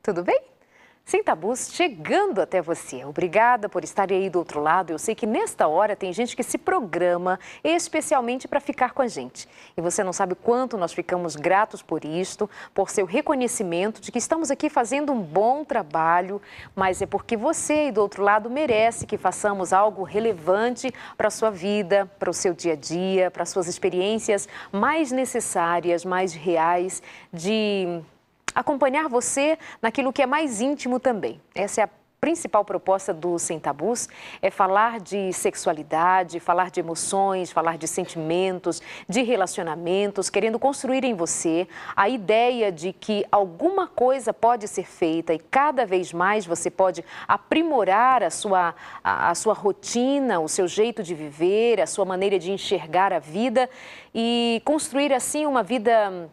tudo bem? Sem Tabus, chegando até você. Obrigada por estar aí do outro lado. Eu sei que nesta hora tem gente que se programa especialmente para ficar com a gente. E você não sabe quanto nós ficamos gratos por isto, por seu reconhecimento de que estamos aqui fazendo um bom trabalho, mas é porque você aí do outro lado merece que façamos algo relevante para a sua vida, para o seu dia a dia, para as suas experiências mais necessárias, mais reais, de acompanhar você naquilo que é mais íntimo também. Essa é a principal proposta do Sem Tabus, é falar de sexualidade, falar de emoções, falar de sentimentos, de relacionamentos, querendo construir em você a ideia de que alguma coisa pode ser feita e cada vez mais você pode aprimorar a sua rotina, o seu jeito de viver, a sua maneira de enxergar a vida e construir assim uma vida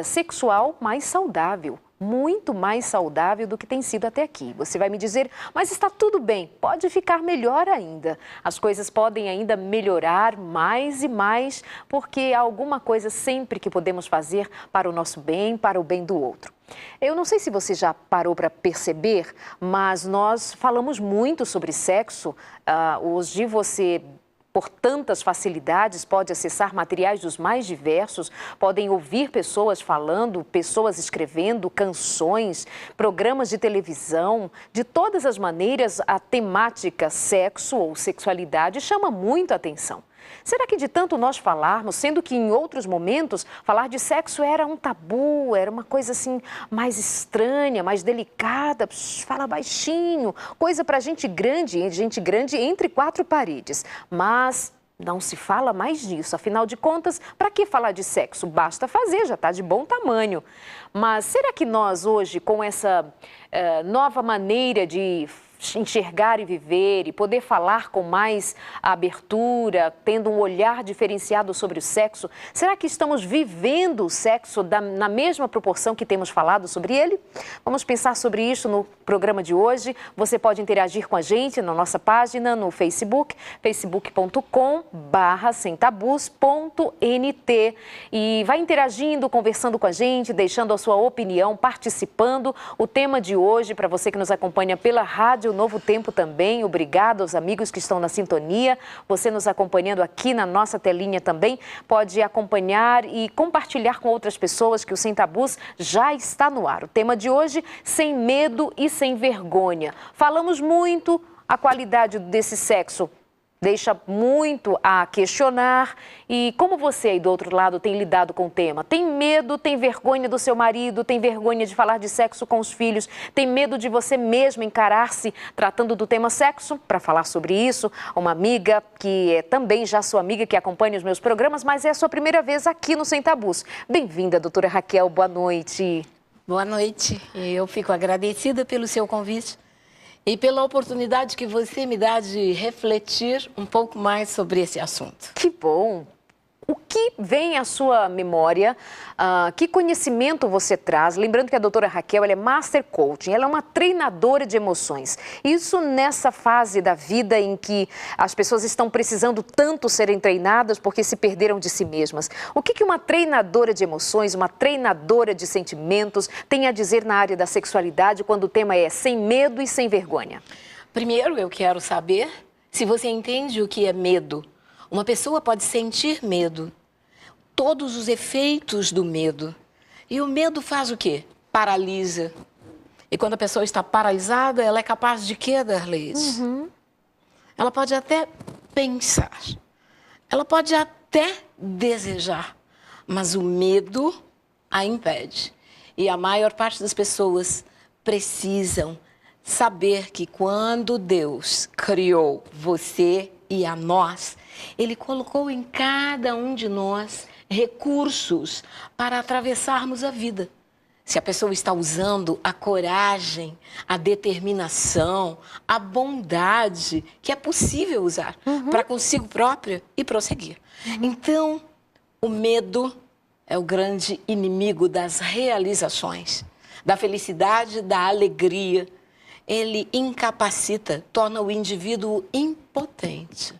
sexual mais saudável, muito mais saudável do que tem sido até aqui. Você vai me dizer, mas está tudo bem, pode ficar melhor ainda. As coisas podem ainda melhorar mais e mais, porque há alguma coisa sempre que podemos fazer para o nosso bem, para o bem do outro. Eu não sei se você já parou para perceber, mas nós falamos muito sobre sexo. Hoje você, por tantas facilidades, pode acessar materiais dos mais diversos, podem ouvir pessoas falando, pessoas escrevendo, canções, programas de televisão. De todas as maneiras, a temática sexo ou sexualidade chama muito a atenção. Será que de tanto nós falarmos, sendo que em outros momentos falar de sexo era um tabu, era uma coisa assim mais estranha, mais delicada, fala baixinho, coisa para gente grande entre quatro paredes, mas não se fala mais disso, afinal de contas, para que falar de sexo? Basta fazer, já está de bom tamanho. Mas será que nós hoje, com essa nova maneira de enxergar e viver e poder falar com mais abertura, tendo um olhar diferenciado sobre o sexo, será que estamos vivendo o sexo na mesma proporção que temos falado sobre ele? Vamos pensar sobre isso no programa de hoje. Você pode interagir com a gente na nossa página no Facebook, facebook.com/semtabus.nt, e vai interagindo, conversando com a gente, deixando a sua opinião, participando. O tema de hoje, para você que nos acompanha pela rádio Novo Tempo também, obrigado aos amigos que estão na sintonia, você nos acompanhando aqui na nossa telinha também, pode acompanhar e compartilhar com outras pessoas que o Sem Tabus já está no ar. O tema de hoje, sem medo e sem vergonha. Falamos muito, a qualidade desse sexo deixa muito a questionar. E como você aí do outro lado tem lidado com o tema? Tem medo, tem vergonha do seu marido, tem vergonha de falar de sexo com os filhos, tem medo de você mesmo encarar-se tratando do tema sexo? Para falar sobre isso, uma amiga que é também já sua amiga, que acompanha os meus programas, mas é a sua primeira vez aqui no Sem Tabus. Bem-vinda, doutora Raquel, boa noite. Boa noite, eu fico agradecida pelo seu convite e pela oportunidade que você me dá de refletir um pouco mais sobre esse assunto. Que bom! O que vem à sua memória? Que conhecimento você traz? Lembrando que a doutora Raquel ela é Master Coaching, ela é uma treinadora de emoções. Isso nessa fase da vida em que as pessoas estão precisando tanto serem treinadas porque se perderam de si mesmas. O que uma treinadora de emoções, uma treinadora de sentimentos tem a dizer na área da sexualidade quando o tema é sem medo e sem vergonha? Primeiro, eu quero saber se você entende o que é medo. Uma pessoa pode sentir medo, todos os efeitos do medo. E o medo faz o quê? Paralisa. E quando a pessoa está paralisada, ela é capaz de quê, Darleide? Ela pode até pensar, ela pode até desejar, mas o medo a impede. E a maior parte das pessoas precisam saber que quando Deus criou você e a nós, Ele colocou em cada um de nós recursos para atravessarmos a vida. Se a pessoa está usando a coragem, a determinação, a bondade, que é possível usar para consigo própria e prosseguir. Então, o medo é o grande inimigo das realizações, da felicidade, da alegria. Ele incapacita, torna o indivíduo impotente.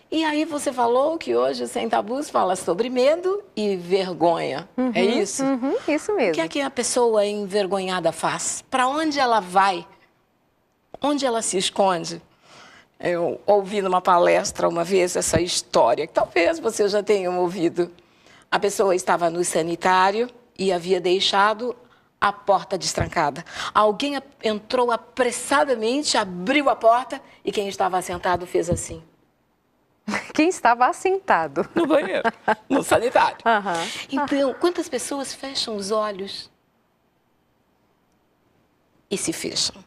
E aí você falou que hoje o Sem Tabus fala sobre medo e vergonha. É isso? Isso O mesmo. que é que a pessoa envergonhada faz? Para onde ela vai? Onde ela se esconde? Eu ouvi numa palestra uma vez essa história, que talvez você já tenha ouvido. A pessoa estava no sanitário e havia deixado a porta destrancada. Alguém entrou apressadamente, abriu a porta e quem estava sentado fez assim. Quem estava assentado? No banheiro, no sanitário. Aham. Então, quantas pessoas fecham os olhos e se fecham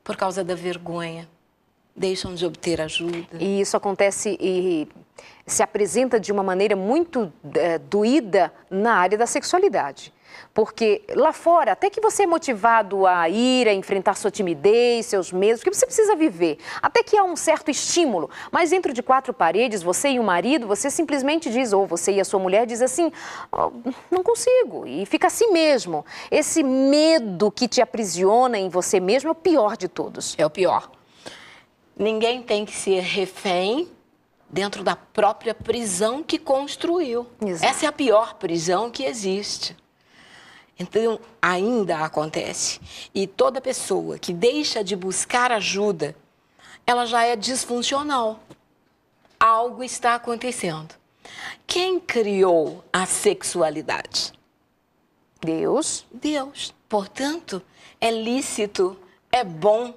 por causa da vergonha? Deixam de obter ajuda. E isso acontece e se apresenta de uma maneira muito doída na área da sexualidade. Porque lá fora, até que você é motivado a ir, a enfrentar sua timidez, seus medos, porque você precisa viver. Até que há um certo estímulo. Mas dentro de quatro paredes, você e o marido, você simplesmente diz, ou você e a sua mulher diz assim, oh, não consigo. E fica assim mesmo. Esse medo que te aprisiona em você mesmo é o pior de todos. É o pior. Ninguém tem que ser refém dentro da própria prisão que construiu. Exato. Essa é a pior prisão que existe. Então, ainda acontece. E toda pessoa que deixa de buscar ajuda, ela já é disfuncional. Algo está acontecendo. Quem criou a sexualidade? Deus. Deus. Portanto, é lícito, é bom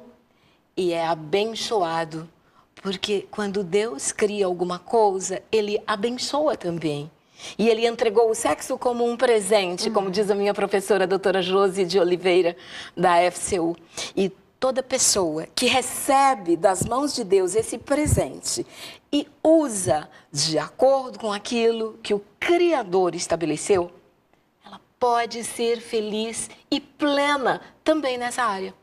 e é abençoado. Porque quando Deus cria alguma coisa, Ele abençoa também. E Ele entregou o sexo como um presente, como diz a minha professora, a doutora Josi de Oliveira, da FCU. E toda pessoa que recebe das mãos de Deus esse presente e usa de acordo com aquilo que o Criador estabeleceu, ela pode ser feliz e plena também nessa área.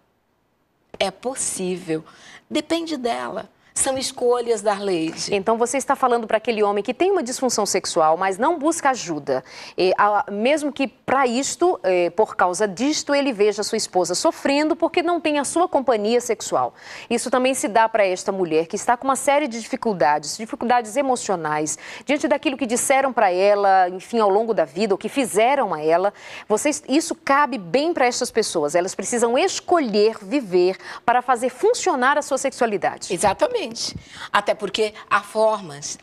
É possível, depende dela. São escolhas da Leide. Então você está falando para aquele homem que tem uma disfunção sexual, mas não busca ajuda. Mesmo que para isto, por causa disto, ele veja sua esposa sofrendo porque não tem a sua companhia sexual. Isso também se dá para esta mulher que está com uma série de dificuldades emocionais, diante daquilo que disseram para ela, enfim, ao longo da vida, ou que fizeram a ela. Isso cabe bem para estas pessoas. Elas precisam escolher viver para fazer funcionar a sua sexualidade. Exatamente. Até porque há formas.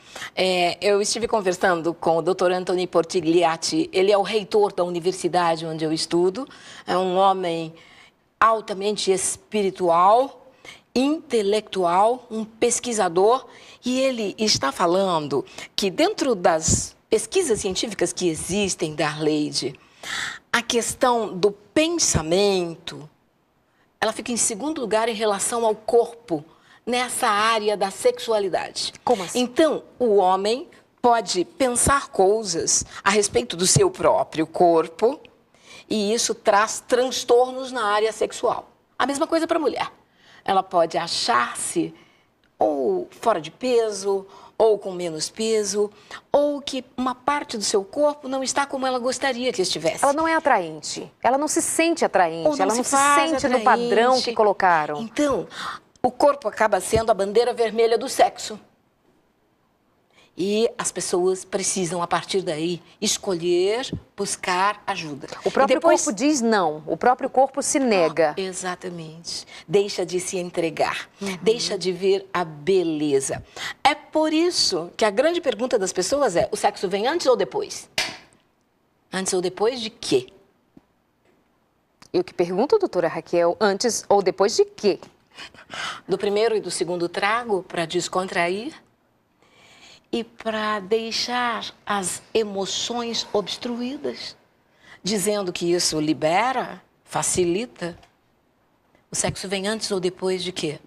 Eu estive conversando com o Dr. Anthony Portigliatti, ele é o reitor da universidade onde eu estudo, é um homem altamente espiritual, intelectual, um pesquisador, e ele está falando que dentro das pesquisas científicas que existem, Darleide, a questão do pensamento, ela fica em segundo lugar em relação ao corpo, nessa área da sexualidade. Como assim? Então, o homem pode pensar coisas a respeito do seu próprio corpo e isso traz transtornos na área sexual. A mesma coisa para a mulher. Ela pode achar-se ou fora de peso, ou com menos peso, ou que uma parte do seu corpo não está como ela gostaria que estivesse. Ela não é atraente, ela não se sente atraente, Ou não ela se não se faz sente no atraente. padrão que colocaram. Então, o corpo acaba sendo a bandeira vermelha do sexo. E as pessoas precisam, a partir daí, escolher, buscar ajuda. O próprio depois... corpo diz não, o próprio corpo se nega. Exatamente. Deixa de se entregar, deixa de ver a beleza. É por isso que a grande pergunta das pessoas é, o sexo vem antes ou depois? Antes ou depois de quê? Eu que pergunto, doutora Raquel, antes ou depois de quê? Do primeiro e do segundo trago para descontrair e para deixar as emoções obstruídas, dizendo que isso libera, facilita. O sexo vem antes ou depois de quê?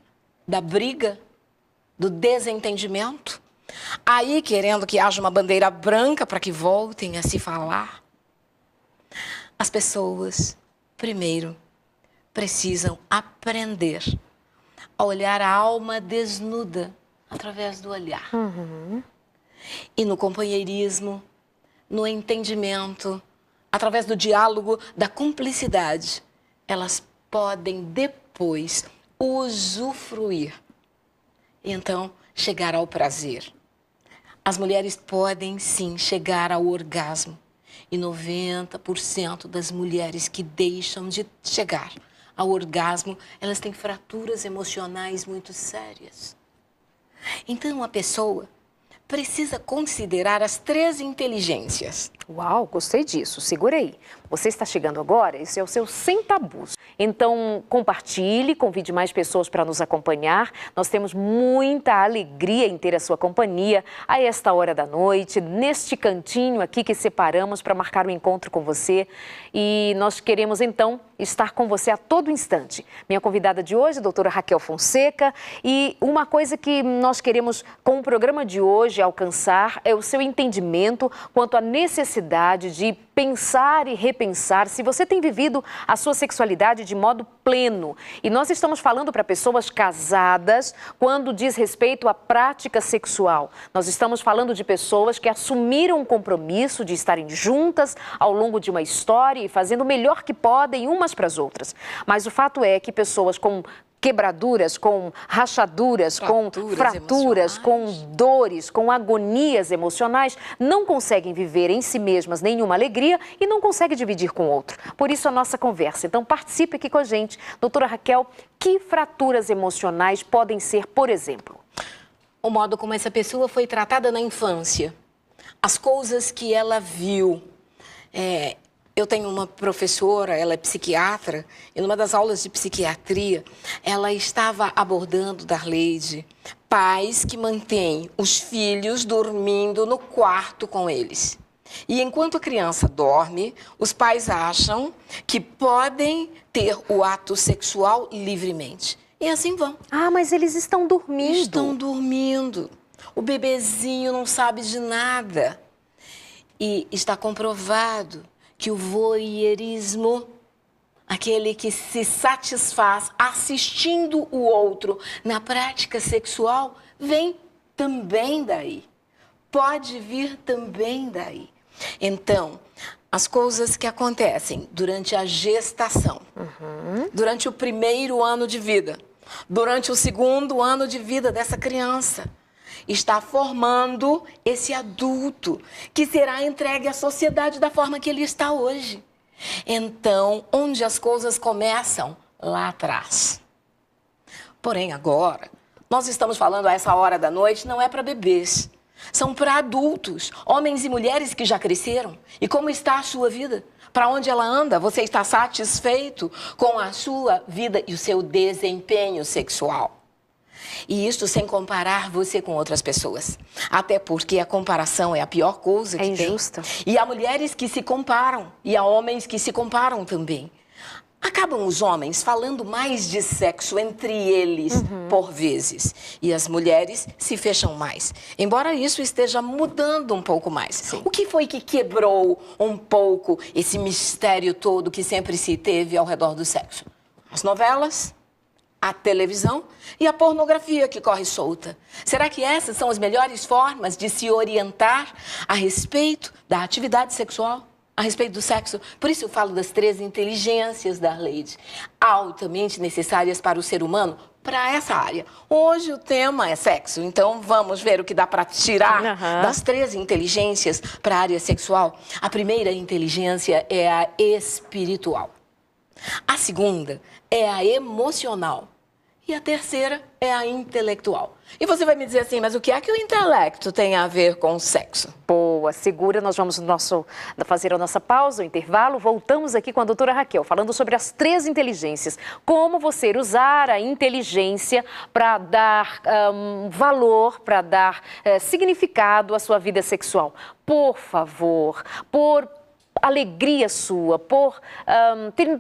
Da briga, do desentendimento. Aí querendo que haja uma bandeira branca para que voltem a se falar. As pessoas, primeiro, precisam aprender a olhar a alma desnuda através do olhar. E no companheirismo, no entendimento, através do diálogo, da cumplicidade, elas podem depois usufruir. E então, chegar ao prazer. As mulheres podem sim chegar ao orgasmo. E 90% das mulheres que deixam de chegar ao orgasmo, elas têm fraturas emocionais muito sérias. Então, a pessoa precisa considerar as 3 inteligências. Uau, gostei disso. Segura aí. Você está chegando agora, esse é o seu Sem Tabus. Então, compartilhe, convide mais pessoas para nos acompanhar. Nós temos muita alegria em ter a sua companhia a esta hora da noite, neste cantinho aqui que separamos para marcar um encontro com você. E nós queremos, então, estar com você a todo instante. Minha convidada de hoje, a doutora Raquel Fonseca. E uma coisa que nós queremos, com o programa de hoje, alcançar é o seu entendimento quanto à necessidade de pensar e repensar se você tem vivido a sua sexualidade de modo pleno. E nós estamos falando para pessoas casadas quando diz respeito à prática sexual. Nós estamos falando de pessoas que assumiram o compromisso de estarem juntas ao longo de uma história e fazendo o melhor que podem umas para as outras. Mas o fato é que pessoas com quebraduras, com rachaduras, com fraturas, com dores, com agonias emocionais, não conseguem viver em si mesmas nenhuma alegria e não conseguem dividir com o outro. Por isso a nossa conversa. Então participe aqui com a gente. Doutora Raquel, que fraturas emocionais podem ser, por exemplo? O modo como essa pessoa foi tratada na infância, as coisas que ela viu. Eu tenho uma professora, ela é psiquiatra, e numa das aulas de psiquiatria, ela estava abordando, Darleide, pais que mantêm os filhos dormindo no quarto com eles. E enquanto a criança dorme, os pais acham que podem ter o ato sexual livremente. E assim vão. Ah, mas eles estão dormindo. Estão dormindo. O bebezinho não sabe de nada. E está comprovado que o voyeurismo, aquele que se satisfaz assistindo o outro na prática sexual, vem também daí. Pode vir também daí. Então, as coisas que acontecem durante a gestação, durante o 1º ano de vida, durante o 2º ano de vida dessa criança, está formando esse adulto que será entregue à sociedade da forma que ele está hoje. Então, onde as coisas começam? Lá atrás. Porém, agora, nós estamos falando a essa hora da noite, não é para bebês. São para adultos, homens e mulheres que já cresceram. E como está a sua vida? Para onde ela anda? Você está satisfeito com a sua vida e o seu desempenho sexual? E isso sem comparar você com outras pessoas. Até porque a comparação é a pior coisa que tem. É injusta. E há mulheres que se comparam, e há homens que se comparam também. Acabam os homens falando mais de sexo entre eles, por vezes. E as mulheres se fecham mais. Embora isso esteja mudando um pouco mais. Sim. O que foi que quebrou um pouco esse mistério todo que sempre se teve ao redor do sexo? As novelas, a televisão e a pornografia que corre solta. Será que essas são as melhores formas de se orientar a respeito da atividade sexual? A respeito do sexo? Por isso eu falo das 3 inteligências, Darleide, altamente necessárias para o ser humano, para essa área. Hoje o tema é sexo, então vamos ver o que dá para tirar das 3 inteligências para a área sexual. A primeira inteligência é a espiritual. A segunda é a emocional. E a terceira é a intelectual. E você vai me dizer assim, mas o que é que o intelecto tem a ver com o sexo? Boa, segura, nós vamos fazer a nossa pausa, o intervalo. Voltamos aqui com a doutora Raquel, falando sobre as 3 inteligências. Como você usar a inteligência para dar valor, para dar significado à sua vida sexual. Por favor, por alegria sua,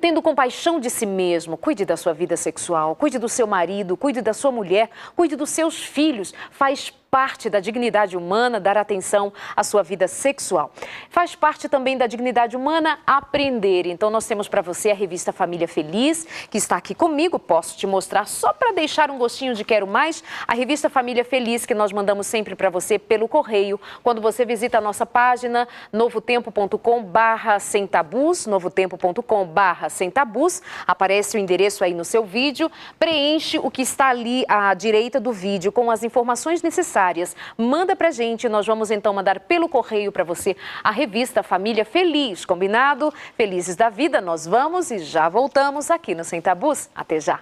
tendo compaixão de si mesmo, cuide da sua vida sexual, cuide do seu marido, cuide da sua mulher, cuide dos seus filhos. Faz parte da dignidade humana dar atenção à sua vida sexual. Faz parte também da dignidade humana aprender. Então nós temos para você a revista Família Feliz, que está aqui comigo. Posso te mostrar só para deixar um gostinho de quero mais. A revista Família Feliz, que nós mandamos sempre para você pelo correio. Quando você visita a nossa página, novotempo.com/semtabus, novotempo.com/semtabus, aparece o endereço aí no seu vídeo. Preenche o que está ali à direita do vídeo com as informações necessárias necessárias. Manda pra gente, nós vamos então mandar pelo correio para você a revista Família Feliz, combinado? Felizes da vida, nós vamos e já voltamos aqui no Sem Tabus. Até já!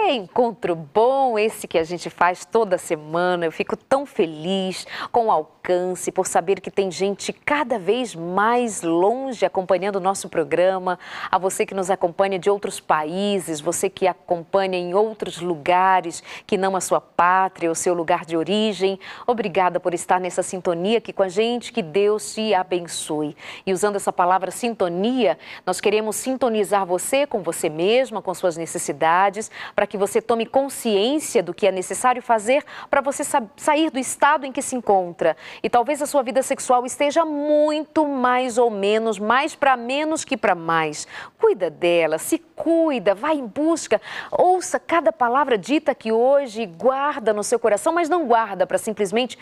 Encontro bom esse que a gente faz toda semana. Eu fico tão feliz com o alcance, por saber que tem gente cada vez mais longe acompanhando o nosso programa. A você que nos acompanha de outros países, você que acompanha em outros lugares que não a sua pátria, o seu lugar de origem. Obrigada por estar nessa sintonia aqui com a gente. Que Deus te abençoe. E usando essa palavra sintonia, nós queremos sintonizar você com você mesma, com suas necessidades, para que você tome consciência do que é necessário fazer para você sair do estado em que se encontra. E talvez a sua vida sexual esteja muito mais ou menos, mais para menos que para mais. Cuida dela, se cuida, vai em busca, ouça cada palavra dita aqui hoje, guarda no seu coração, mas não guarda para simplesmente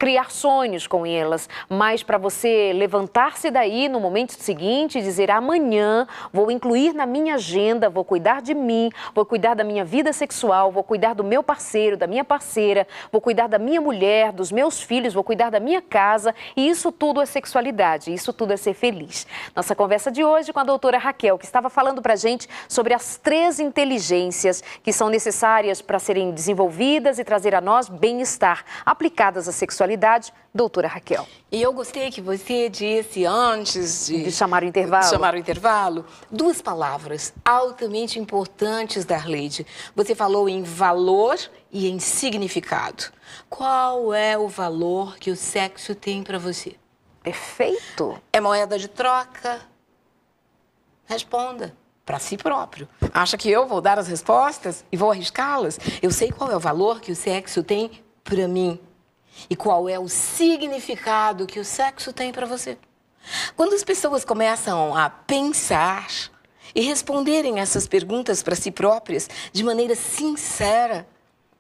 criar sonhos com elas, mas para você levantar-se daí no momento seguinte e dizer: amanhã vou incluir na minha agenda, vou cuidar de mim, vou cuidar da minha vida sexual, vou cuidar do meu parceiro, da minha parceira, vou cuidar da minha mulher, dos meus filhos, vou cuidar da minha casa, e isso tudo é sexualidade, isso tudo é ser feliz. Nossa conversa de hoje com a doutora Raquel, que estava falando para a gente sobre as 3 inteligências que são necessárias para serem desenvolvidas e trazer a nós bem-estar aplicadas à sexualidade. Doutora Raquel. E eu gostei que você disse antes de chamar o intervalo. 2 palavras altamente importantes, Darleide. Você falou em valor e em significado. Qual é o valor que o sexo tem para você? Perfeito. É moeda de troca? Responda para si próprio. Acha que eu vou dar as respostas e vou arriscá-las? Eu sei qual é o valor que o sexo tem para mim. E qual é o significado que o sexo tem para você? Quando as pessoas começam a pensar e responderem essas perguntas para si próprias de maneira sincera,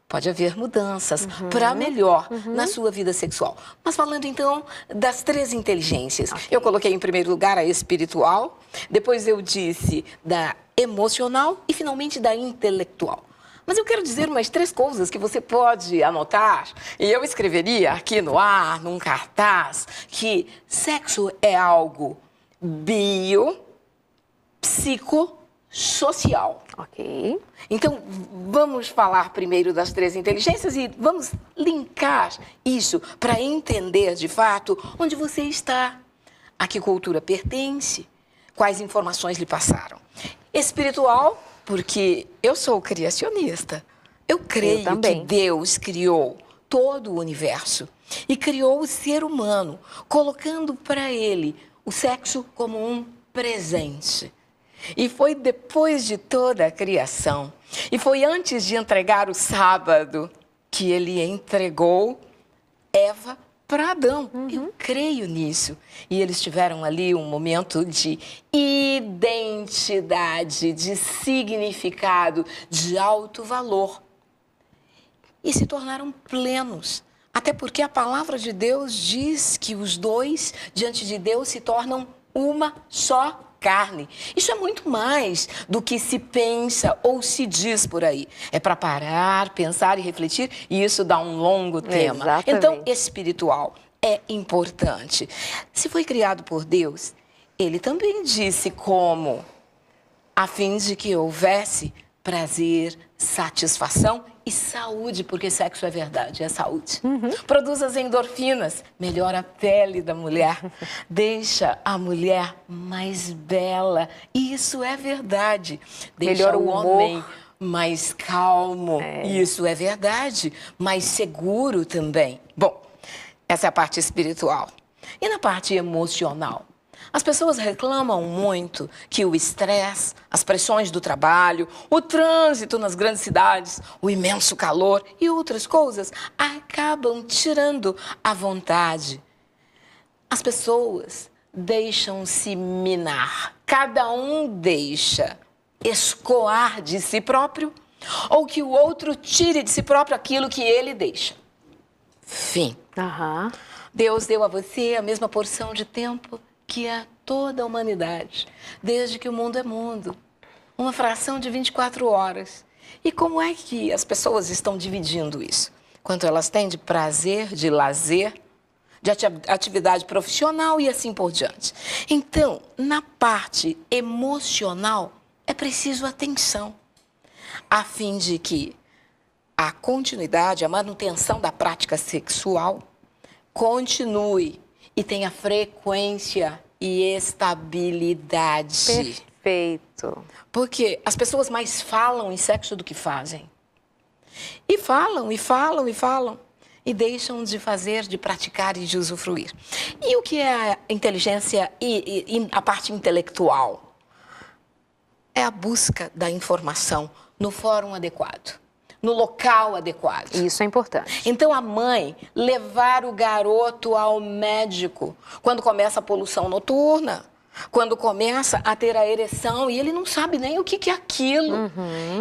pode haver mudanças para melhor na sua vida sexual. Mas falando então das 3 inteligências. Okay. Eu coloquei em primeiro lugar a espiritual, depois eu disse da emocional e finalmente da intelectual. Mas eu quero dizer umas 3 coisas que você pode anotar, e eu escreveria aqui no ar, num cartaz, que sexo é algo biopsicossocial. Ok. Então, vamos falar primeiro das 3 inteligências e vamos linkar isso para entender, de fato, onde você está, a que cultura pertence, quais informações lhe passaram. Espiritual, porque eu sou criacionista. Eu creio que Deus criou todo o universo e criou o ser humano, colocando para ele o sexo como um presente. E foi depois de toda a criação, e foi antes de entregar o sábado, que ele entregou Eva para Adão. Eu creio nisso. E eles tiveram ali um momento de identidade, de significado, de alto valor. E se tornaram plenos. Até porque a palavra de Deus diz que os 2 diante de Deus se tornam uma só carne. Isso é muito mais do que se pensa ou se diz por aí. É para parar, pensar e refletir, e isso dá um longo tema. Exatamente. Então, espiritual é importante. Se foi criado por Deus, ele também disse como, a fim de que houvesse prazer, satisfação e saúde, porque sexo é verdade, é saúde. Produz as endorfinas, melhora a pele da mulher, deixa a mulher mais bela. E isso é verdade. Deixa melhora o homem mais calmo. Isso é verdade. Mais seguro também. Bom, essa é a parte espiritual. E na parte emocional? As pessoas reclamam muito que o estresse, as pressões do trabalho, o trânsito nas grandes cidades, o imenso calor e outras coisas acabam tirando a vontade. As pessoas deixam-se minar. Cada um deixa escoar de si próprio ou que o outro tire de si próprio aquilo que ele deixa. Fim. Deus deu a você a mesma porção de tempo que a toda a humanidade, desde que o mundo é mundo. Uma fração de 24 horas. E como é que as pessoas estão dividindo isso? Quanto elas têm de prazer, de lazer, de atividade profissional e assim por diante. Então, na parte emocional, é preciso atenção, a fim de que a continuidade, a manutenção da prática sexual continue e tenha frequência e estabilidade. Perfeito. Porque as pessoas mais falam em sexo do que fazem. E falam, e falam, e falam. E deixam de fazer, de praticar e de usufruir. E o que é a inteligência e a parte intelectual? É a busca da informação no fórum adequado, no local adequado. Isso é importante. Então, a mãe levar o garoto ao médico quando começa a poluição noturna, quando começa a ter a ereção e ele não sabe nem o que é aquilo.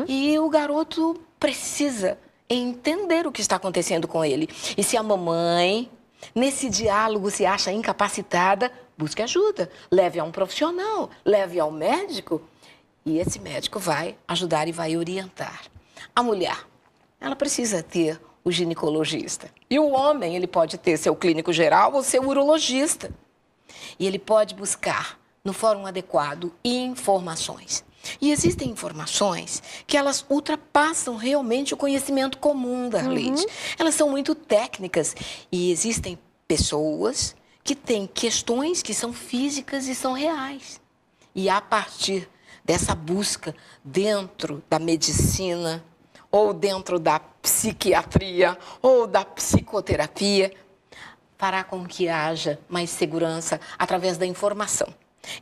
E o garoto precisa entender o que está acontecendo com ele. E se a mamãe, nesse diálogo, se acha incapacitada, busque ajuda. Leve a um profissional, leve ao médico. E esse médico vai ajudar e vai orientar. A mulher, ela precisa ter o ginecologista. E o homem, ele pode ter seu clínico geral ou seu urologista. E ele pode buscar, no fórum adequado, informações. E existem informações que elas ultrapassam realmente o conhecimento comum da Arleide. Elas são muito técnicas. E existem pessoas que têm questões que são físicas e são reais. E a partir dessa busca dentro da medicina, ou dentro da psiquiatria, ou da psicoterapia, fará com que haja mais segurança através da informação.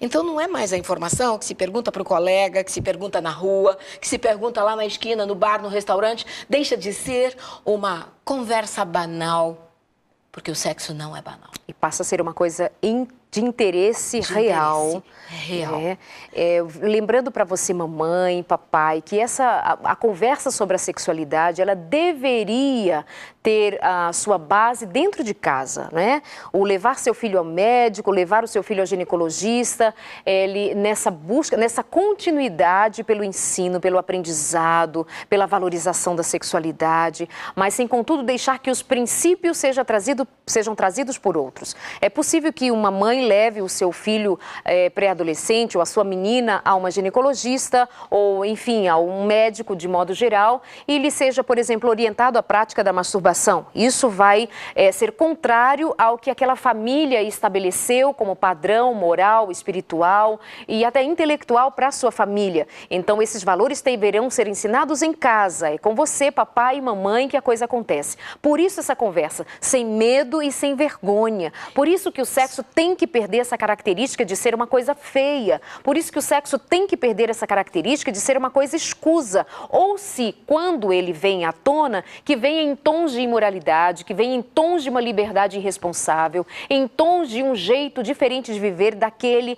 Então, não é mais a informação que se pergunta para o colega, que se pergunta na rua, que se pergunta lá na esquina, no bar, no restaurante. Deixa de ser uma conversa banal, porque o sexo não é banal. E passa a ser uma coisa de interesse real. Real. Lembrando para você, mamãe, papai, que a conversa sobre a sexualidade, ela deveria ter a sua base dentro de casa, né? O levar seu filho ao médico, levar o seu filho ao ginecologista, nessa busca, nessa continuidade pelo ensino, pelo aprendizado, pela valorização da sexualidade, mas sem, contudo, deixar que os princípios sejam trazidos por outros. É possível que uma mãe leve o seu filho pré-adolescente ou a sua menina a uma ginecologista ou, enfim, a um médico de modo geral e lhe seja, por exemplo, orientado à prática da masturbação. Isso vai ser contrário ao que aquela família estabeleceu como padrão moral, espiritual e até intelectual para a sua família. Então, esses valores deverão ser ensinados em casa. É com você, papai e mamãe, que a coisa acontece. Por isso essa conversa, sem medo e sem vergonha. Por isso que o sexo tem que perder essa característica de ser uma coisa feia. Por isso que o sexo tem que perder essa característica de ser uma coisa escusa. Ou se, quando ele vem à tona, que venha em tons de imoralidade, que venha em tons de uma liberdade irresponsável, em tons de um jeito diferente de viver daquele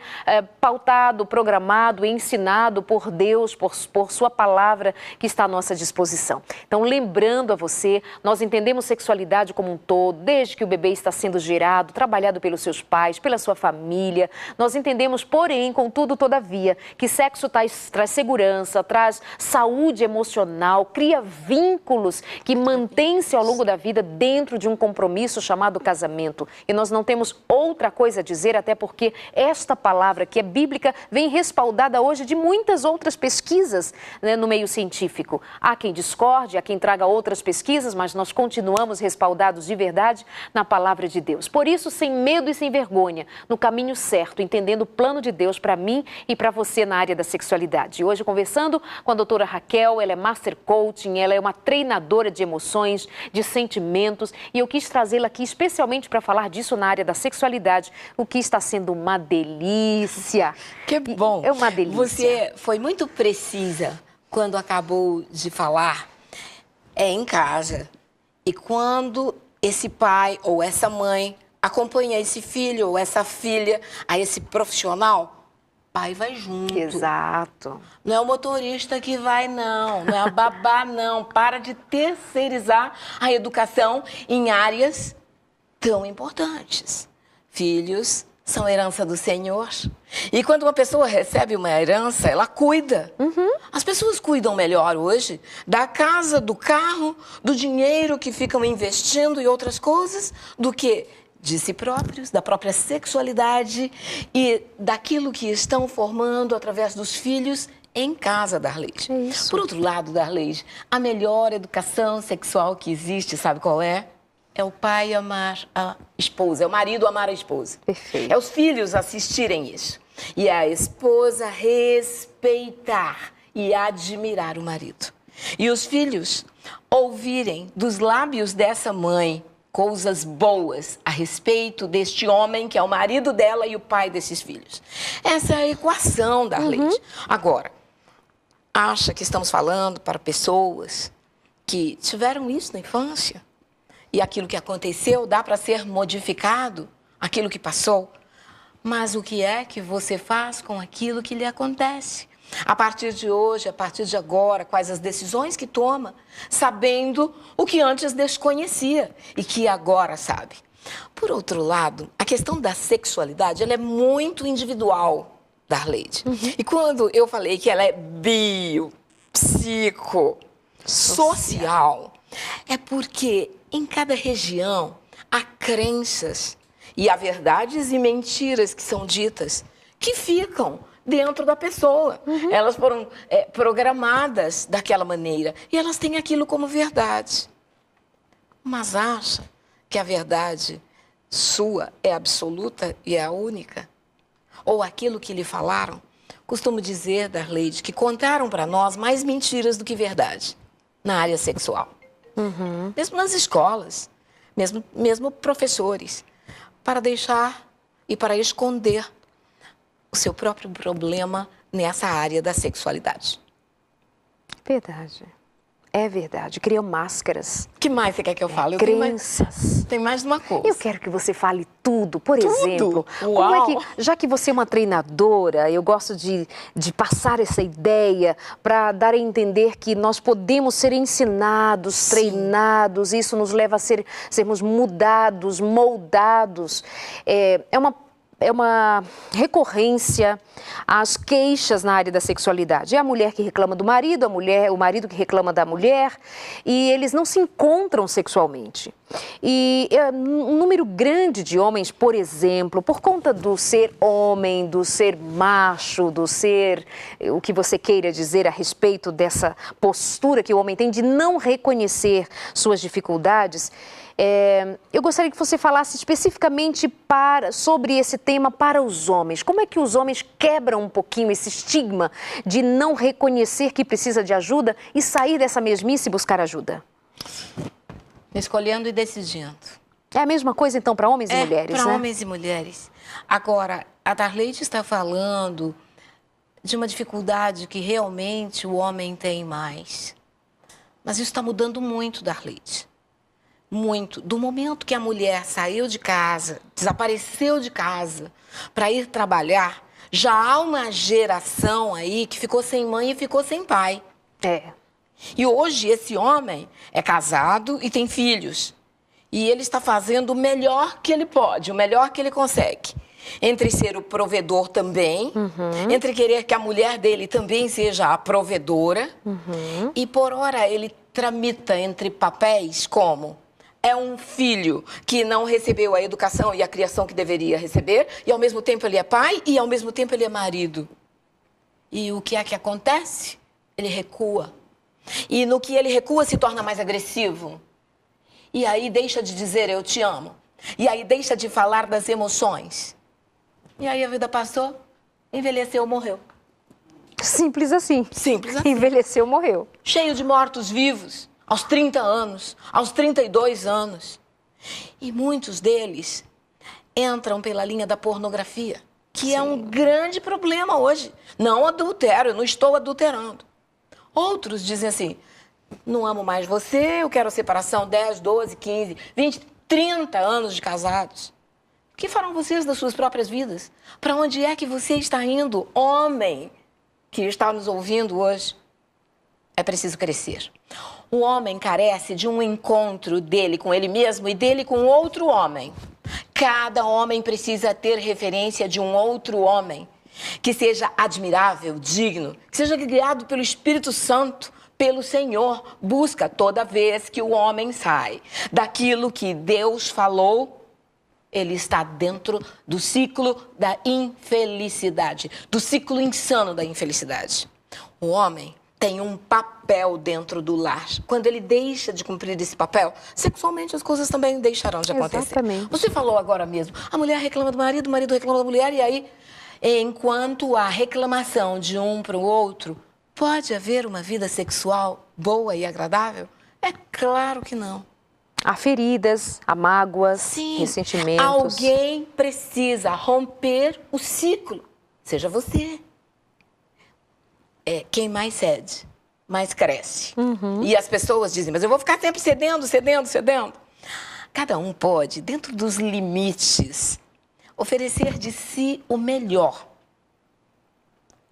pautado, programado e ensinado por Deus, por sua palavra que está à nossa disposição. Então, lembrando a você, nós entendemos sexualidade como um todo, desde que o bebê está sendo gerado, trabalhado pelos seus pais, pela sua família. Nós entendemos, porém, contudo, todavia, que sexo traz segurança, traz saúde emocional, cria vínculos que mantêm-se ao longo da vida dentro de um compromisso chamado casamento. E nós não temos outra coisa a dizer, até porque esta palavra que é bíblica vem respaldada hoje de muitas outras pesquisas, né, no meio científico. Há quem discorde, há quem traga outras pesquisas, mas nós continuamos respaldados de verdade na palavra de Deus. Por isso, sem medo e sem vergonha, no caminho certo, entendendo o plano de Deus para mim e para você na área da sexualidade. E hoje, conversando com a doutora Raquel, ela é Master Coaching, ela é uma treinadora de emoções, de sentimentos, e eu quis trazê-la aqui especialmente para falar disso na área da sexualidade, o que está sendo uma delícia. Que bom. É uma delícia. Você foi muito precisa quando acabou de falar em casa. E quando esse pai ou essa mãe acompanha esse filho ou essa filha a esse profissional, pai vai junto. Exato. Não é o motorista que vai, não. Não é a babá, não. Para de terceirizar a educação em áreas tão importantes. Filhos são herança do Senhor. E quando uma pessoa recebe uma herança, ela cuida. As pessoas cuidam melhor hoje da casa, do carro, do dinheiro que ficam investindo em outras coisas, do que de si próprios, da própria sexualidade e daquilo que estão formando através dos filhos em casa, Darleide. É isso. Por outro lado, Darleide, a melhor educação sexual que existe, sabe qual é? É o pai amar a esposa, é o marido amar a esposa. Perfeito. É os filhos assistirem isso. E a esposa respeitar e admirar o marido. E os filhos ouvirem dos lábios dessa mãe coisas boas a respeito deste homem que é o marido dela e o pai desses filhos. Essa é a equação, Darleide. Agora, acha que estamos falando para pessoas que tiveram isso na infância? E aquilo que aconteceu dá para ser modificado, aquilo que passou. Mas o que é que você faz com aquilo que lhe acontece? A partir de hoje, a partir de agora, quais as decisões que toma, sabendo o que antes desconhecia e que agora sabe. Por outro lado, a questão da sexualidade, ela é muito individual, Darleide. E quando eu falei que ela é social, é porque em cada região há crenças e há verdades e mentiras que são ditas que ficam dentro da pessoa. Elas foram programadas daquela maneira e elas têm aquilo como verdade. Mas acha que a verdade sua é absoluta e é a única? Ou aquilo que lhe falaram? Costumo dizer, Darleide, que contaram para nós mais mentiras do que verdade na área sexual. Mesmo nas escolas, mesmo professores, para deixar e para esconder o seu próprio problema nessa área da sexualidade. Verdade. É verdade. Criam máscaras. O que mais você quer que eu fale? Eu Crenças. Tem mais de uma coisa. Eu quero que você fale tudo. Por exemplo, Uau. como é que, já que você é uma treinadora, eu gosto de passar essa ideia para dar a entender que nós podemos ser ensinados, treinados, isso nos leva a sermos mudados, moldados. É uma recorrência às queixas na área da sexualidade. É a mulher que reclama do marido, o marido que reclama da mulher, e eles não se encontram sexualmente. E um número grande de homens, por exemplo, por conta do ser homem, do ser macho, do ser o que você queira dizer a respeito dessa postura que o homem tem de não reconhecer suas dificuldades, eu gostaria que você falasse especificamente sobre esse tema para os homens. Como é que os homens quebram um pouquinho esse estigma de não reconhecer que precisa de ajuda e sair dessa mesmice e buscar ajuda? Escolhendo e decidindo. É a mesma coisa, então, para homens e mulheres, né? Para homens e mulheres. Agora, a Darleide está falando de uma dificuldade que realmente o homem tem mais. Mas isso está mudando muito, Darleide. Muito. Do momento que a mulher saiu de casa, desapareceu de casa para ir trabalhar, já há uma geração aí que ficou sem mãe e ficou sem pai. E hoje esse homem é casado e tem filhos. E ele está fazendo o melhor que ele pode, o melhor que ele consegue. Entre ser o provedor também, entre querer que a mulher dele também seja a provedora. E por hora ele tramita entre papéis como... É um filho que não recebeu a educação e a criação que deveria receber, e ao mesmo tempo ele é pai e ao mesmo tempo ele é marido. E o que é que acontece? Ele recua. E no que ele recua se torna mais agressivo. E aí deixa de dizer eu te amo. E aí deixa de falar das emoções. E aí a vida passou, envelheceu, morreu. Simples assim. Simples assim. Envelheceu, morreu. Cheio de mortos-vivos. Aos 30 anos, aos 32 anos. E muitos deles entram pela linha da pornografia, que é um grande problema hoje. Não adultero, eu não estou adulterando. Outros dizem assim, não amo mais você, eu quero separação 10, 12, 15, 20, 30 anos de casados. O que farão vocês das suas próprias vidas? Para onde é que você está indo, homem que está nos ouvindo hoje? É preciso crescer. O homem carece de um encontro dele com ele mesmo e dele com outro homem. Cada homem precisa ter referência de um outro homem que seja admirável, digno, que seja guiado pelo Espírito Santo, pelo Senhor. Busca toda vez que o homem sai daquilo que Deus falou, ele está dentro do ciclo da infelicidade, do ciclo insano da infelicidade. O homem tem um papel dentro do lar. Quando ele deixa de cumprir esse papel, sexualmente as coisas também deixarão de acontecer. Exatamente. Você falou agora mesmo, a mulher reclama do marido, o marido reclama da mulher, e aí, enquanto há reclamação de um para o outro, pode haver uma vida sexual boa e agradável? É claro que não. Há feridas, há mágoas, Sim, ressentimentos. alguém precisa romper o ciclo, seja você. Quem mais cede, mais cresce. E as pessoas dizem, mas eu vou ficar sempre cedendo. Cada um pode, dentro dos limites, oferecer de si o melhor.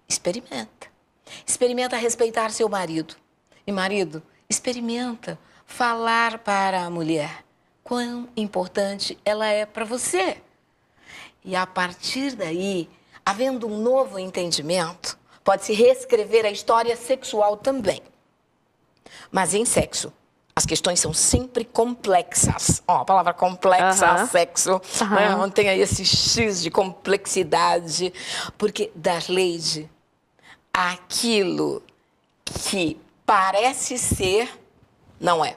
Experimenta. Experimenta respeitar seu marido. E marido, experimenta falar para a mulher quão importante ela é para você. E a partir daí, havendo um novo entendimento, pode-se reescrever a história sexual também. Mas em sexo, as questões são sempre complexas. A palavra complexa, sexo, né? Não tem aí esse X de complexidade. Porque, Darleide, aquilo que parece ser, não é.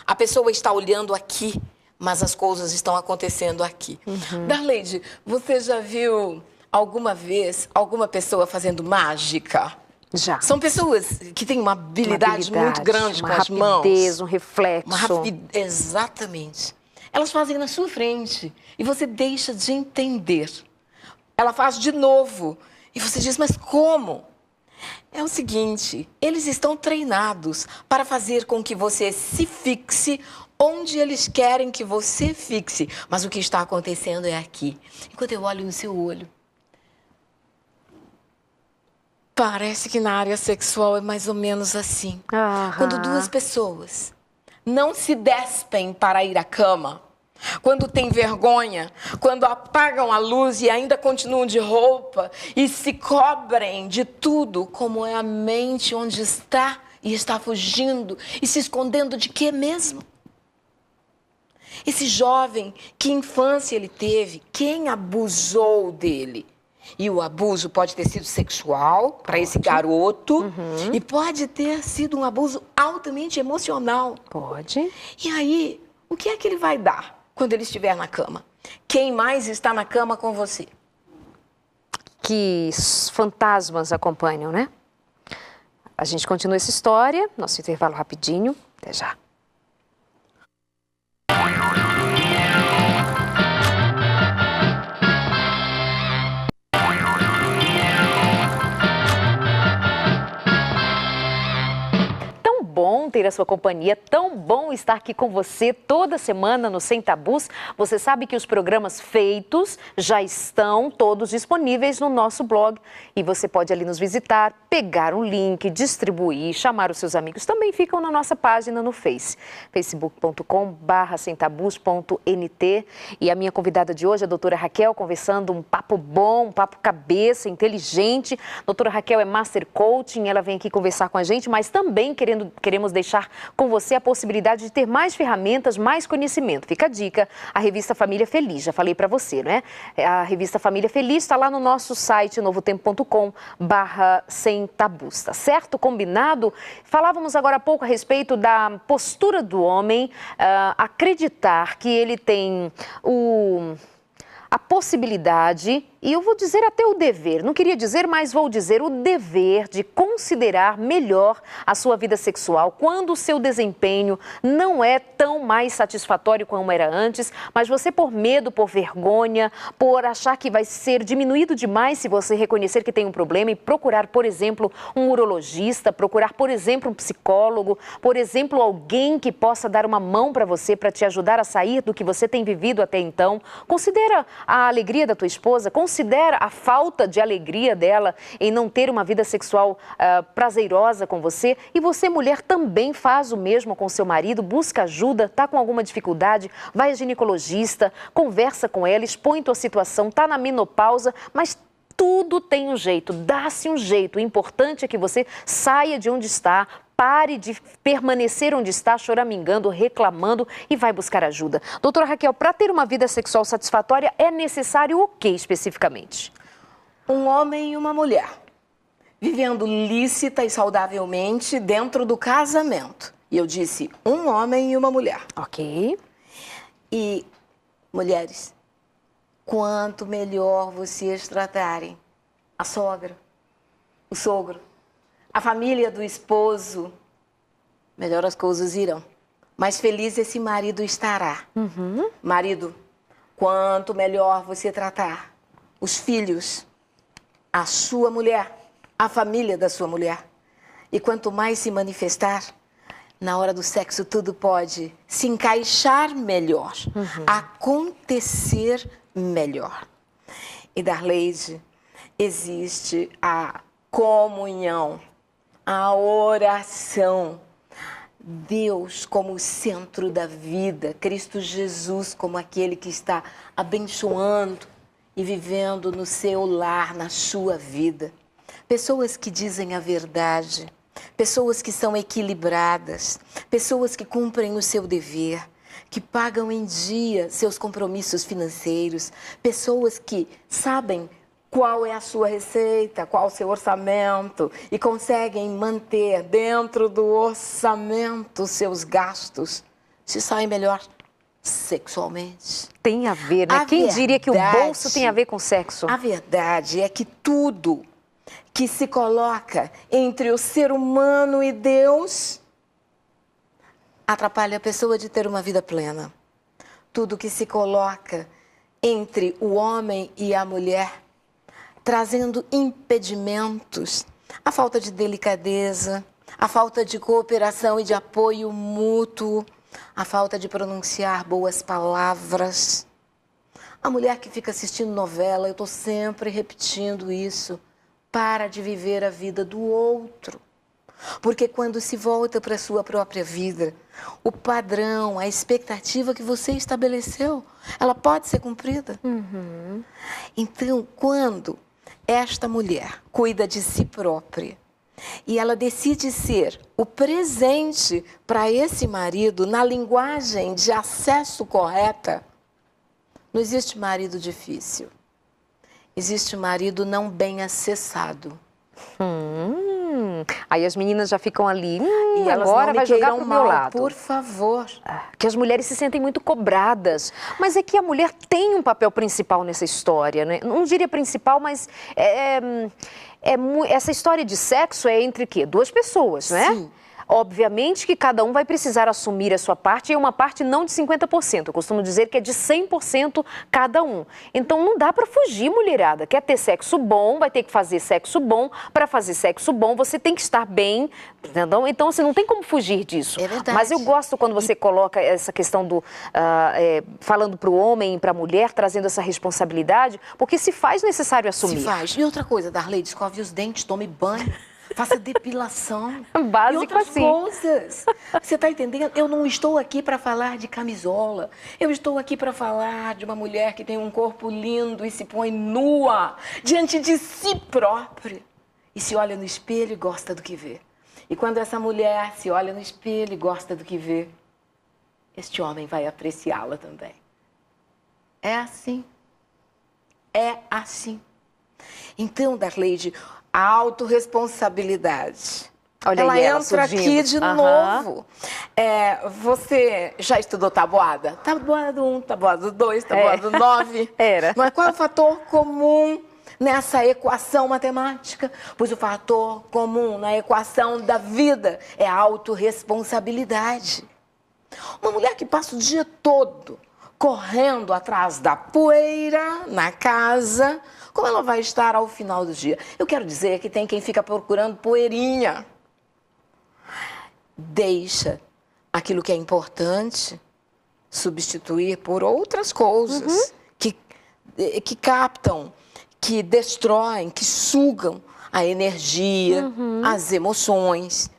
A pessoa está olhando aqui, mas as coisas estão acontecendo aqui. Darleide, você já viu alguma vez alguma pessoa fazendo mágica? Já. São pessoas que têm uma habilidade muito grande com as mãos. Uma rapidez, um reflexo. Exatamente. Elas fazem na sua frente e você deixa de entender. Ela faz de novo e você diz, mas como? É o seguinte, eles estão treinados para fazer com que você se fixe onde eles querem que você fixe. Mas o que está acontecendo é aqui. Enquanto eu olho no seu olho, parece que na área sexual é mais ou menos assim. Quando duas pessoas não se despem para ir à cama, quando têm vergonha, quando apagam a luz e ainda continuam de roupa e se cobrem de tudo, como é a mente onde está e está fugindo e se escondendo de quê mesmo? Esse jovem, que infância ele teve? Quem abusou dele? E o abuso pode ter sido sexual para esse garoto e pode ter sido um abuso altamente emocional. Pode. E aí, o que é que ele vai dar quando ele estiver na cama? Quem mais está na cama com você? Que fantasmas acompanham, né? A gente continua essa história, nosso intervalo rapidinho. Até já. Bom ter a sua companhia, tão bom estar aqui com você toda semana no Sem Tabus. Você sabe que os programas feitos já estão todos disponíveis no nosso blog e você pode ali nos visitar, pegar um link, distribuir, chamar os seus amigos. Também ficam na nossa página no Face, facebook.com/semtabus.nt. E a minha convidada de hoje, a doutora Raquel, conversando um papo bom, um papo cabeça, inteligente. Doutora Raquel é Master Coaching, ela vem aqui conversar com a gente, mas também queremos deixar com você a possibilidade de ter mais ferramentas, mais conhecimento. Fica a dica, a revista Família Feliz, já falei para você, né? A revista Família Feliz está lá no nosso site, novotempo.com/semtabus, tá certo? Combinado? Falávamos agora há pouco a respeito da postura do homem, acreditar que ele tem a possibilidade, e eu vou dizer até o dever, não queria dizer, mas vou dizer o dever de considerar melhor a sua vida sexual quando o seu desempenho não é tão mais satisfatório como era antes, mas você por medo, por vergonha, por achar que vai ser diminuído demais se você reconhecer que tem um problema e procurar, por exemplo, um urologista, procurar, por exemplo, um psicólogo, por exemplo, alguém que possa dar uma mão para você, para te ajudar a sair do que você tem vivido até então. Considera a alegria da tua esposa, considera considera a falta de alegria dela em não ter uma vida sexual prazerosa com você? E você, mulher, também faz o mesmo com seu marido? Busca ajuda? Está com alguma dificuldade? Vai a ginecologista, conversa com ela, expõe tua situação, está na menopausa, mas tudo tem um jeito, dá-se um jeito. O importante é que você saia de onde está, pare de permanecer onde está, choramingando, reclamando e vai buscar ajuda. Doutora Raquel, para ter uma vida sexual satisfatória é necessário o que especificamente? Um homem e uma mulher, vivendo lícita e saudavelmente dentro do casamento. E eu disse, um homem e uma mulher. Ok. E, mulheres, quanto melhor vocês tratarem a sogra, o sogro, a família do esposo, melhor as coisas irão. Mais feliz esse marido estará. Marido, quanto melhor você tratar os filhos, a sua mulher, a família da sua mulher. E quanto mais se manifestar, na hora do sexo tudo pode se encaixar melhor, acontecer melhor. E, Darleide, existe a comunhão, a oração, Deus como o centro da vida, Cristo Jesus como aquele que está abençoando e vivendo no seu lar, na sua vida. Pessoas que dizem a verdade, pessoas que são equilibradas, pessoas que cumprem o seu dever, que pagam em dia seus compromissos financeiros, pessoas que sabem qual é a sua receita, qual o seu orçamento e conseguem manter dentro do orçamento seus gastos, se saem melhor sexualmente. Tem a ver, né? Quem diria que o bolso tem a ver com sexo? A verdade é que tudo que se coloca entre o ser humano e Deus atrapalha a pessoa de ter uma vida plena. Tudo que se coloca entre o homem e a mulher, trazendo impedimentos, a falta de delicadeza, a falta de cooperação e de apoio mútuo, a falta de pronunciar boas palavras. A mulher que fica assistindo novela, eu estou sempre repetindo isso, para de viver a vida do outro. Porque quando se volta para a sua própria vida, o padrão, a expectativa que você estabeleceu, ela pode ser cumprida. Então, quando esta mulher cuida de si própria e ela decide ser o presente para esse marido na linguagem de acesso correta, não existe marido difícil. Existe marido não bem acessado. Aí as meninas já ficam ali, E elas agora não me vai jogar queiram pro mal, meu lado. por favor. Que as mulheres se sentem muito cobradas. Mas é que a mulher tem um papel principal nessa história, né? Não diria principal, mas essa história de sexo é entre quê? Duas pessoas, né? Sim. Obviamente que cada um vai precisar assumir a sua parte e uma parte não de 50%. Eu costumo dizer que é de 100% cada um. Então não dá para fugir, mulherada. Quer ter sexo bom, vai ter que fazer sexo bom. Para fazer sexo bom, você tem que estar bem, entendeu? Então você não tem como fugir disso. É verdade. Mas eu gosto quando você coloca essa questão do falando para o homem e para a mulher, trazendo essa responsabilidade, porque se faz necessário assumir. Se faz. E outra coisa, Darleide, escove os dentes, tome banho. Faça depilação. Básico e outras assim. coisas. Você está entendendo? Eu não estou aqui para falar de camisola. Eu estou aqui para falar de uma mulher que tem um corpo lindo e se põe nua diante de si própria. E se olha no espelho e gosta do que vê. E quando essa mulher se olha no espelho e gosta do que vê, este homem vai apreciá-la também. É assim. É assim. Então, Darleide, a autorresponsabilidade. Olha ela aí entra surgindo. aqui de novo. Você já estudou tabuada? Tabuada do 1, tabuada do 2, tabuada do 9. Era. Mas qual é o fator comum nessa equação matemática? Pois o fator comum na equação da vida é a autorresponsabilidade. Uma mulher que passa o dia todo correndo atrás da poeira na casa, como ela vai estar ao final do dia? Eu quero dizer que tem quem fica procurando poeirinha. Deixa aquilo que é importante substituir por outras coisas que captam, que destroem, que sugam a energia, as emoções.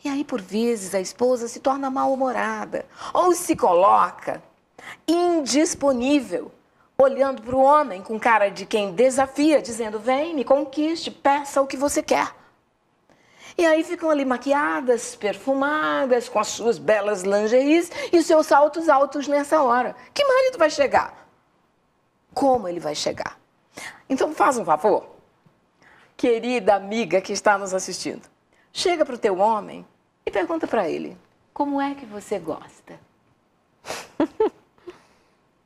E aí, por vezes, a esposa se torna mal-humorada ou se coloca indisponível, olhando para o homem com cara de quem desafia, dizendo: vem, me conquiste, peça o que você quer. E aí ficam ali maquiadas, perfumadas, com as suas belas lingeries e os seus saltos altos nessa hora. Que marido vai chegar? Como ele vai chegar? Então faz um favor, querida amiga que está nos assistindo. Chega para o teu homem e pergunta para ele: como é que você gosta?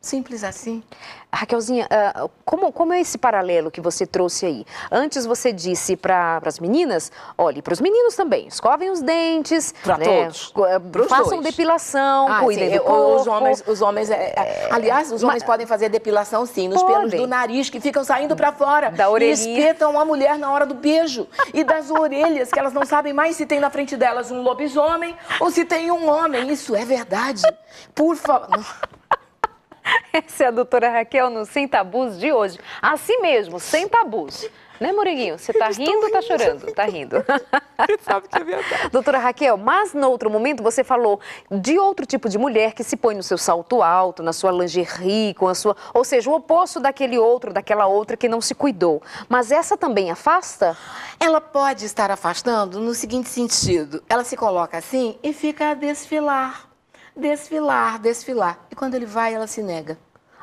Simples assim. Raquelzinha, como é esse paralelo que você trouxe aí? Antes você disse para as meninas, olhe, para os meninos também, escovem os dentes, Para todos. Façam dois. depilação, cuidem do corpo. Os homens, aliás, os homens podem fazer depilação sim, nos pelos do nariz que ficam saindo para fora. Da orelhinha. E espetam a mulher na hora do beijo. E das orelhas, que elas não sabem mais se tem na frente delas um lobisomem ou se tem um homem. Isso é verdade. Por favor. Essa é a doutora Raquel no Sem Tabus de hoje. Assim mesmo, sem tabus. Né, Moreguinho? Você tá rindo ou tá chorando? Tá rindo. Sabe que é verdade. Doutora Raquel, mas no outro momento você falou de outro tipo de mulher que se põe no seu salto alto, na sua lingerie, com a sua... Ou seja, o oposto daquele outro, daquela outra que não se cuidou. Mas essa também afasta? Ela pode estar afastando no seguinte sentido. Ela se coloca assim e fica a desfilar. Desfilar, desfilar. E quando ele vai, ela se nega.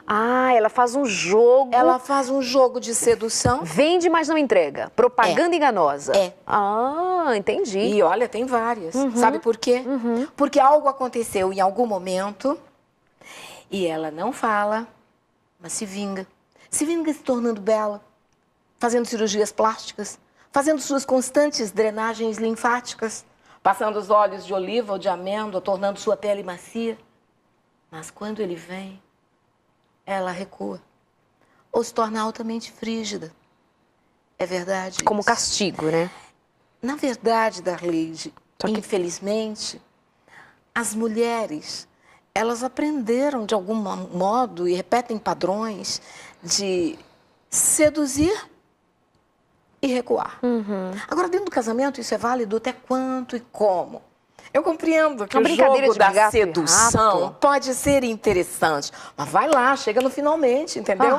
Ah, ela faz um jogo. Ela faz um jogo de sedução. Vende, mas não entrega. Propaganda enganosa. É. Ah, entendi. E olha, tem várias. Sabe por quê? Porque algo aconteceu em algum momento e ela não fala, mas se vinga. Se vinga se tornando bela, fazendo cirurgias plásticas, fazendo suas constantes drenagens linfáticas, passando os óleos de oliva ou de amêndoa, tornando sua pele macia. Mas quando ele vem, ela recua. Ou se torna altamente frígida. É verdade. Como isso. castigo, né? Na verdade, Darleide, infelizmente, as mulheres, elas aprenderam de algum modo e repetem padrões de seduzir e recuar. Agora, dentro do casamento, isso é válido até quanto e como? Eu compreendo que o jogo da sedução pode ser interessante, mas vai lá, chega no finalmente, entendeu?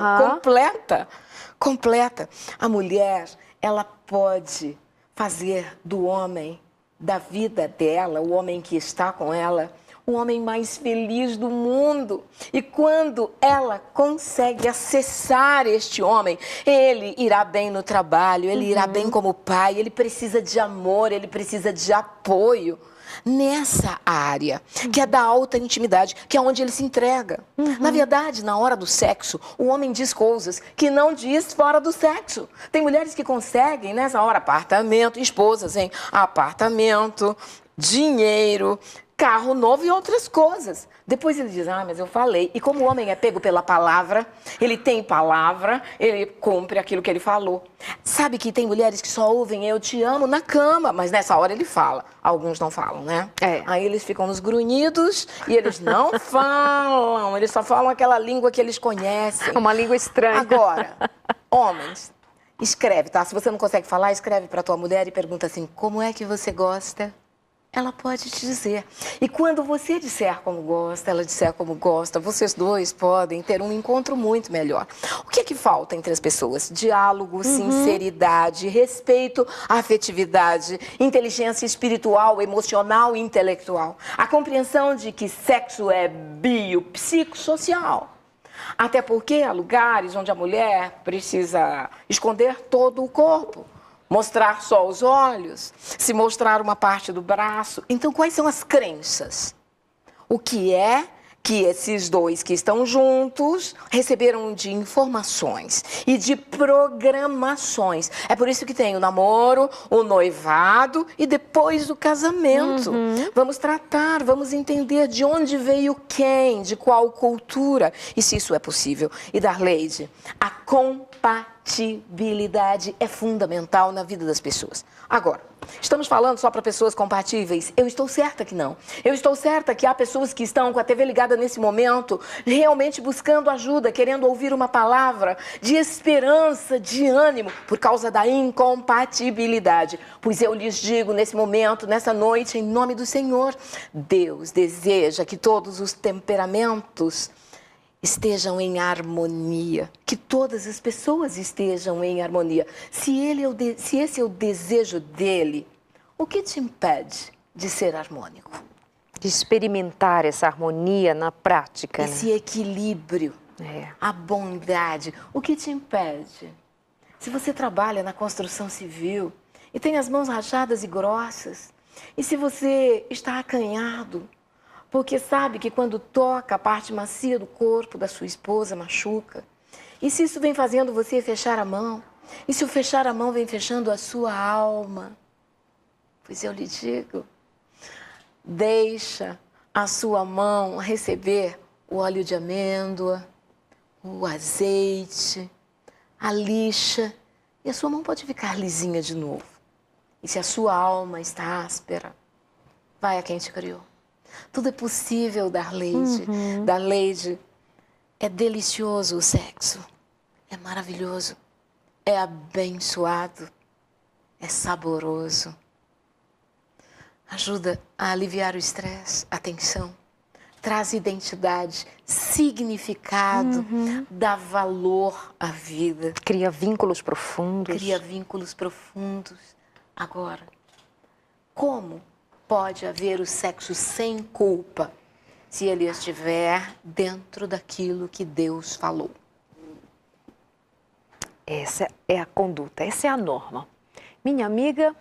Completa. A mulher, ela pode fazer do homem, da vida dela, o homem que está com ela, o homem mais feliz do mundo. E quando ela consegue acessar este homem, ele irá bem no trabalho, ele irá bem como pai, ele precisa de amor, ele precisa de apoio nessa área, que é da alta intimidade, que é onde ele se entrega. Na verdade, na hora do sexo, o homem diz coisas que não diz fora do sexo. Tem mulheres que conseguem, nessa hora, apartamento, esposas, hein? Apartamento, dinheiro, carro novo e outras coisas. Depois ele diz: ah, mas eu falei. E como o homem é pego pela palavra, ele tem palavra, ele cumpre aquilo que ele falou. Sabe que tem mulheres que só ouvem eu te amo na cama, mas nessa hora ele fala. Alguns não falam, né? Aí eles ficam nos grunhidos e eles não falam. Eles só falam aquela língua que eles conhecem. Uma língua estranha. Agora, homens, escreve, tá? Se você não consegue falar, escreve para tua mulher e pergunta assim: como é que você gosta? Ela pode te dizer. E quando você disser como gosta, ela disser como gosta, vocês dois podem ter um encontro muito melhor. O que é que falta entre as pessoas? Diálogo, sinceridade, respeito, afetividade, inteligência espiritual, emocional e intelectual. A compreensão de que sexo é biopsicossocial. Até porque há lugares onde a mulher precisa esconder todo o corpo. Mostrar só os olhos, se mostrar uma parte do braço. Então, quais são as crenças? O que é que esses dois que estão juntos receberam de informações e de programações? É por isso que tem o namoro, o noivado e depois o casamento. Vamos tratar, vamos entender de onde veio quem, de qual cultura, e se isso é possível. E, Darleide, a compatibilidade Compatibilidade é fundamental na vida das pessoas. Agora, estamos falando só para pessoas compatíveis? Eu estou certa que não. Eu estou certa que há pessoas que estão com a TV ligada nesse momento, realmente buscando ajuda, querendo ouvir uma palavra de esperança, de ânimo, por causa da incompatibilidade. Pois eu lhes digo nesse momento, nessa noite, em nome do Senhor, Deus deseja que todos os temperamentos estejam em harmonia, que todas as pessoas estejam em harmonia. Se esse é o desejo dele, o que te impede de ser harmônico? De experimentar essa harmonia na prática. Esse equilíbrio, a bondade, o que te impede? Se você trabalha na construção civil e tem as mãos rachadas e grossas, e se você está acanhado, porque sabe que quando toca a parte macia do corpo da sua esposa machuca. E se isso vem fazendo você fechar a mão? E se o fechar a mão vem fechando a sua alma? Pois eu lhe digo, deixa a sua mão receber o óleo de amêndoa, o azeite, a lixa. E a sua mão pode ficar lisinha de novo. E se a sua alma está áspera, vai a quem te criou. Tudo é possível, Darleide. Darleide, é delicioso o sexo. É maravilhoso. É abençoado. É saboroso. Ajuda a aliviar o estresse, a tensão. Traz identidade, significado, dá valor à vida. Cria vínculos profundos. Cria vínculos profundos. Agora, como pode haver o sexo sem culpa se ele estiver dentro daquilo que Deus falou? Essa é a conduta, essa é a norma. Minha amiga,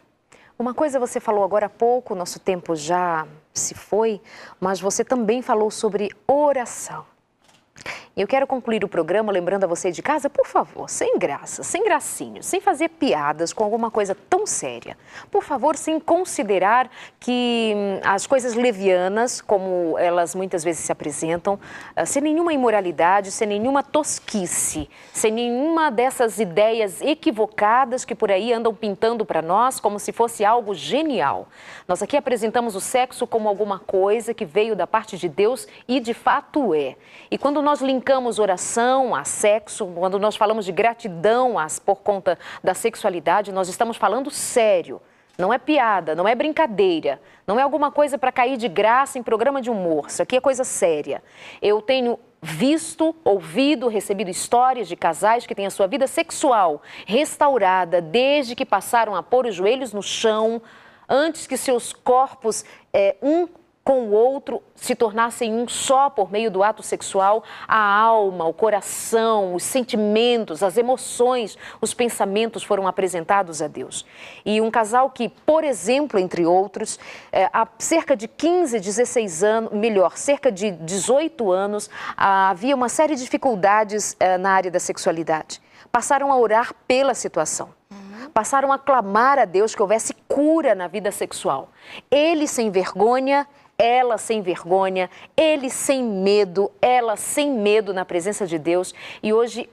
uma coisa você falou agora há pouco, nosso tempo já se foi, mas você também falou sobre oração. E eu quero concluir o programa lembrando a você de casa, por favor, sem graça, sem gracinhos, sem fazer piadas com alguma coisa tão séria. Por favor, sem considerar que as coisas levianas, como elas muitas vezes se apresentam, sem nenhuma imoralidade, sem nenhuma tosquice, sem nenhuma dessas ideias equivocadas que por aí andam pintando para nós como se fosse algo genial. Nós aqui apresentamos o sexo como alguma coisa que veio da parte de Deus e de fato é. E quando nós linkamos oração a sexo, quando nós falamos de gratidão por conta da sexualidade, nós estamos falando sério. Não é piada, não é brincadeira, não é alguma coisa para cair de graça em programa de humor. Isso aqui é coisa séria. Eu tenho visto, ouvido, recebido histórias de casais que têm a sua vida sexual restaurada desde que passaram a pôr os joelhos no chão, antes que seus corpos, um com o outro, se tornassem um só por meio do ato sexual, a alma, o coração, os sentimentos, as emoções, os pensamentos foram apresentados a Deus. E um casal que, por exemplo, entre outros, há cerca de 15, 16 anos, cerca de 18 anos, havia uma série de dificuldades na área da sexualidade. Passaram a orar pela situação. Passaram a clamar a Deus que houvesse cura na vida sexual. Ele sem vergonha, ela sem vergonha, ele sem medo, ela sem medo na presença de Deus. E hoje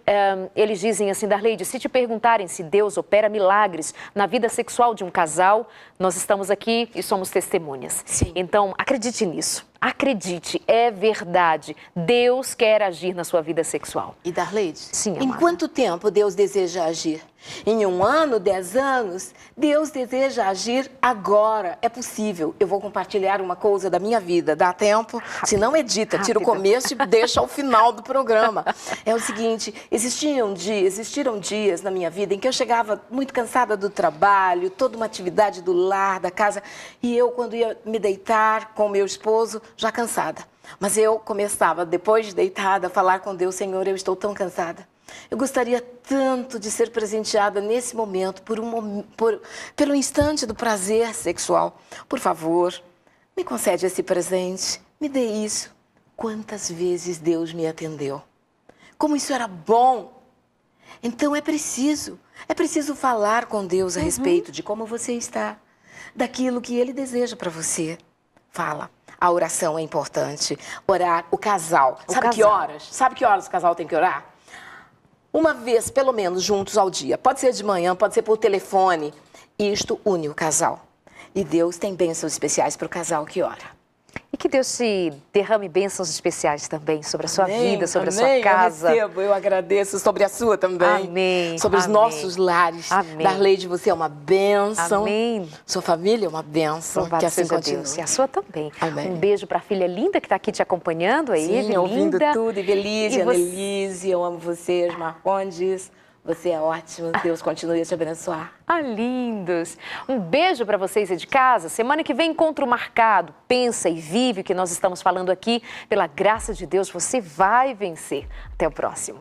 eles dizem assim, Darleide, se te perguntarem se Deus opera milagres na vida sexual de um casal, nós estamos aqui e somos testemunhas. Sim. Então, acredite nisso. Acredite, é verdade. Deus quer agir na sua vida sexual. E Darleide, Sim, em amada. quanto tempo Deus deseja agir? Em 1 ano, 10 anos? Deus deseja agir agora. É possível. Eu vou compartilhar uma coisa da minha vida. Dá tempo? Se não, edita. Tira o começo e deixa ao final do programa. É o seguinte, existiram dias na minha vida em que eu chegava muito cansada do trabalho, toda uma atividade do lar, da casa, e eu, quando ia me deitar com meu esposo, já cansada. Mas eu começava, depois de deitada, a falar com Deus, Senhor, eu estou tão cansada. Eu gostaria tanto de ser presenteada nesse momento pelo instante do prazer sexual. Por favor, me concede esse presente, me dê isso. Quantas vezes Deus me atendeu. Como isso era bom. Então é preciso falar com Deus a respeito de como você está, daquilo que Ele deseja para você. Fala. A oração é importante. Orar, o casal. Sabe que horas o casal tem que orar? uma vez, pelo menos, juntos ao dia. Pode ser de manhã, pode ser por telefone. Isto une o casal. E Deus tem bênçãos especiais para o casal que ora. E que Deus te derrame bênçãos especiais também sobre a sua Amém, vida, sobre amém, a sua casa. Eu recebo, eu agradeço sobre a sua também. Amém. Sobre os amém. nossos lares. Amém. Darleide, você é uma bênção. Amém. Sua família é uma bênção. Louvado Que assim seja continue. Deus. E a sua também. Amém. Um beijo para a filha linda que está aqui te acompanhando aí, Sim, ouvindo linda. tudo. Evelise, E você- Annelise, eu amo vocês, Marcondes. Você é ótimo. Deus continue a te abençoar. Ah, lindos! Um beijo para vocês aí de casa. Semana que vem, encontro marcado. Pensa e vive o que nós estamos falando aqui. Pela graça de Deus, você vai vencer. Até o próximo.